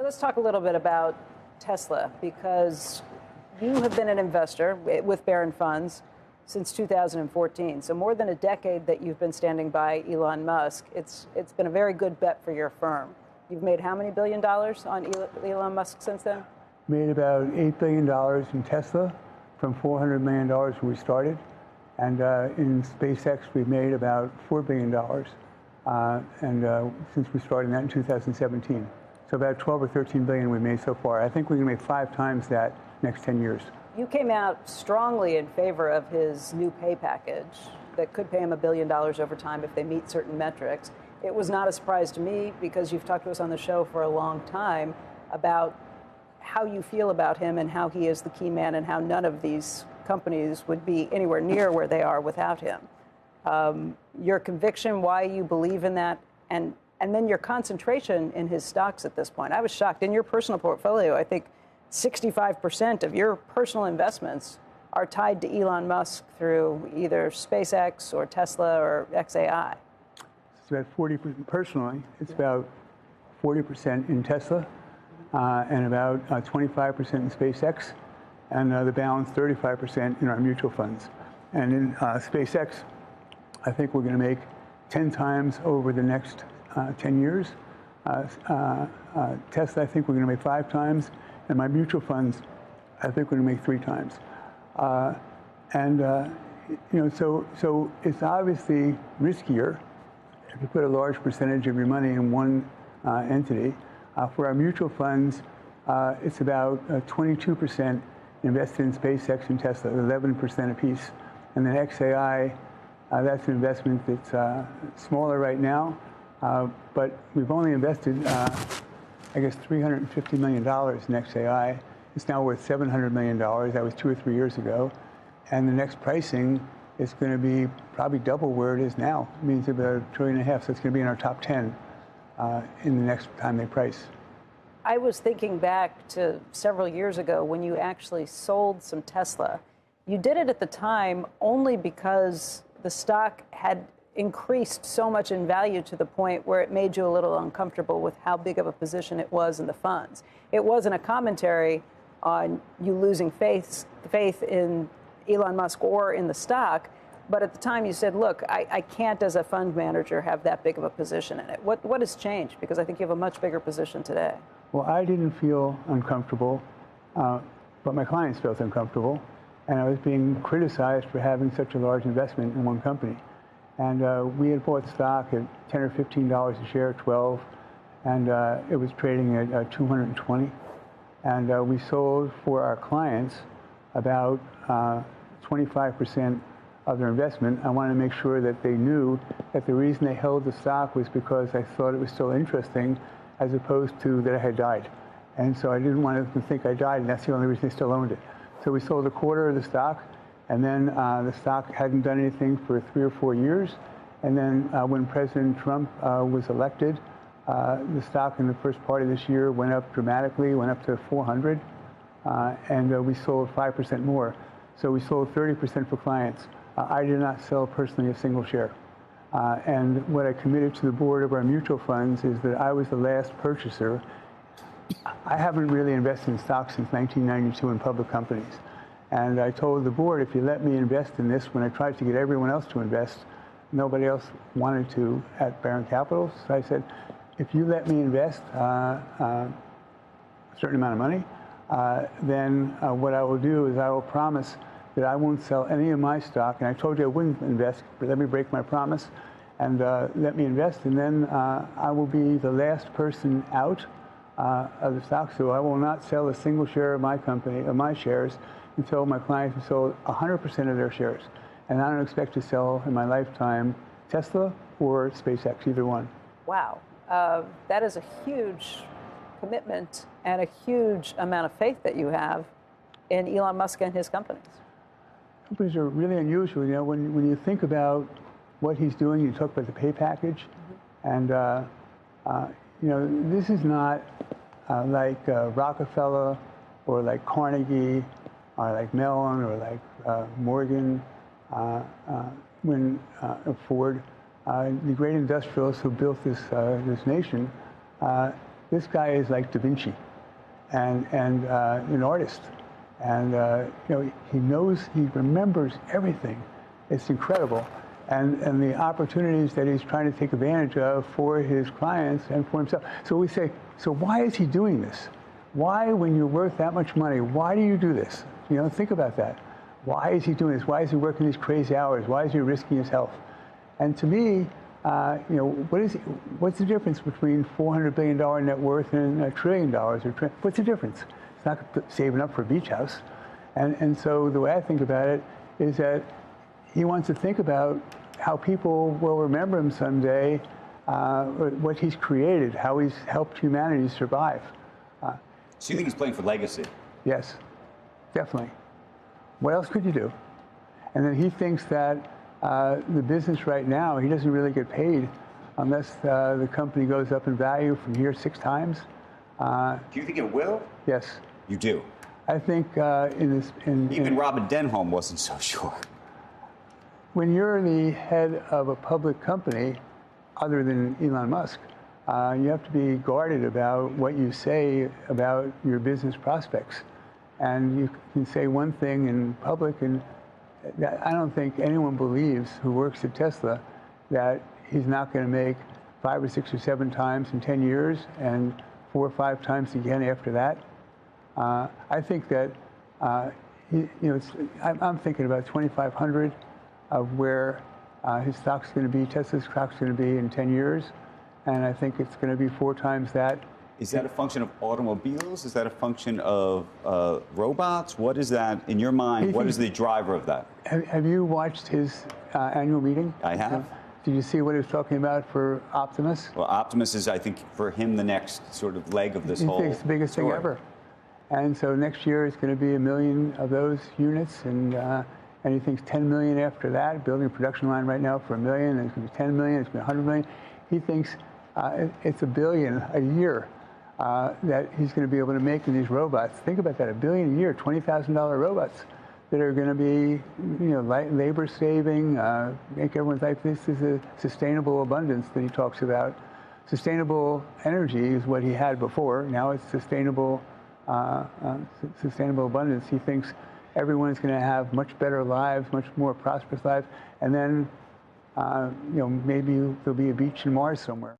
let's talk a little bit about Tesla, because you have been an investor with Barron Funds since 2014. So more than a decade that you've been standing by Elon Musk. It's been a very good bet for your firm. You've made how many $1 billion on Elon Musk since then? Made about $8 billion in Tesla from $400 million when we started. And in SpaceX, we've made about $4 billion since we started that in 2017. So about 12 or 13 billion we've made so far. I think we're going to make 5 times that next 10 years. You came out strongly in favor of his new pay package that could pay him $1 billion over time if they meet certain metrics. It was not a surprise to me because you've talked to us on the show for a long time about how you feel about him and how he is the key man and how none of these companies would be anywhere near where they are without him. Your conviction, why you believe in that, and then your concentration in his stocks at this point. I was shocked. In your personal portfolio, I think 65% of your personal investments are tied to Elon Musk through either SpaceX or Tesla or XAI. It's about 40% personally. It's about 40% in Tesla and about 25% in SpaceX, and the balance 35% in our mutual funds. And in SpaceX, I think we're going to make 10 times over the next 10 years. Tesla, I think we're going to make 5 times. And my mutual funds, I think we're going to make 3 times. So it's obviously riskier if you put a large percentage of your money in one entity. For our mutual funds, it's about 22% invested in SpaceX and Tesla, 11% apiece. And then XAI, that's an investment that's smaller right now, but we've only invested, I guess, $350 million in XAI. It's now worth $700 million. That was 2 or 3 years ago. And the next pricing is going to be probably double where it is now. It means about $1.5 trillion, so it's going to be in our top 10 in the next time they price. I was thinking back to several years ago when you actually sold some Tesla. You did it at the time only because the stock had increased so much in value to the point where it made you a little uncomfortable with how big of a position it was in the funds. It wasn't a commentary on you losing faith in Elon Musk or in the stock, but at the time you said, look, I can't as a fund manager have that big of a position in it. What has changed? Because I think you have a much bigger position today. Well, I didn't feel uncomfortable, but my clients felt uncomfortable, and I was being criticized for having such a large investment in one company. And we had bought stock at $10 or $15 a share, 12, and it was trading at 220. And we sold for our clients about 25% of their investment. I wanted to make sure that they knew that the reason they held the stock was because I thought it was still interesting, as opposed to that I had died. And so I didn't want them to think I died, and that's the only reason they still owned it. So we sold a quarter of the stock, and then the stock hadn't done anything for 3 or 4 years. And then when President Trump was elected, the stock in the first part of this year went up dramatically, went up to 400, and we sold 5% more. So we sold 30% for clients. I did not sell personally a single share. And what I committed to the board of our mutual funds is that I was the last purchaser. I haven't really invested in stocks since 1992 in public companies. And I told the board, if you let me invest in this, when I tried to get everyone else to invest, nobody else wanted to at Barron Capital. So I said, if you let me invest a certain amount of money, then what I will do is I will promise that I won't sell any of my stock. And I told you I wouldn't invest, but let me break my promise and let me invest. And then I will be the last person out of the stock. So I will not sell a single share of my company, of my shares, until my clients have sold 100% of their shares. And I don't expect to sell in my lifetime Tesla or SpaceX, either one. Wow. That is a huge commitment and a huge amount of faith that you have in Elon Musk and his companies. Companies are really unusual. You know, when you think about what he's doing, you talk about the pay package, and you know, this is not like Rockefeller or like Carnegie or like Mellon or like Morgan, Ford, the great industrialists who built this nation. this guy is like Da Vinci and an artist. And he remembers everything. It's incredible. And the opportunities that he's trying to take advantage of for his clients and for himself. So we say, so why is he doing this? Why, when you're worth that much money, why do you do this? Think about that. Why is he doing this? Why is he working these crazy hours? Why is he risking his health? And to me, what's the difference between $400 billion net worth and $1 trillion? What's the difference? It's not saving up for a beach house. And so the way I think about it is that he wants to think about how people will remember him someday, what he's created, how he's helped humanity survive. So you think he's playing for legacy? Yes, definitely. What else could you do? And then he thinks that the business right now, he doesn't really get paid unless the company goes up in value from here 6 times. Do you think it will? Yes. You do? I think Even Robin Denholm wasn't so sure. When you're the head of a public company, other than Elon Musk, you have to be guarded about what you say about your business prospects. And you can say one thing in public, and I don't think anyone believes who works at Tesla that he's not going to make 5 or 6 or 7 times in 10 years and 4 or 5 times again after that. I think that I'm thinking about 2,500 of where his stock's going to be, Tesla's stock's going to be in 10 years, and I think it's going to be 4 times that. Is that a function of automobiles? Is that a function of robots? What is that, in your mind, what is the driver of that? Have you watched his annual meeting? I have. Did you see what he was talking about for Optimus? Well, Optimus is, I think, for him, the next sort of leg of this whole It's the biggest thing ever. And so next year it's going to be 1 million of those units, and he thinks 10 million after that. Building a production line right now for 1 million, and it's going to be 10 million, it's going to be 100 million. He thinks it's $1 billion a year that he's going to be able to make in these robots. Think about that, $1 billion a year, $20,000 robots that are going to be, labor saving, make everyone's life. This is a sustainable abundance that he talks about. Sustainable energy is what he had before. Now it's sustainable abundance. He thinks everyone's going to have much better lives, much more prosperous lives, and then maybe there'll be a beach in Mars somewhere.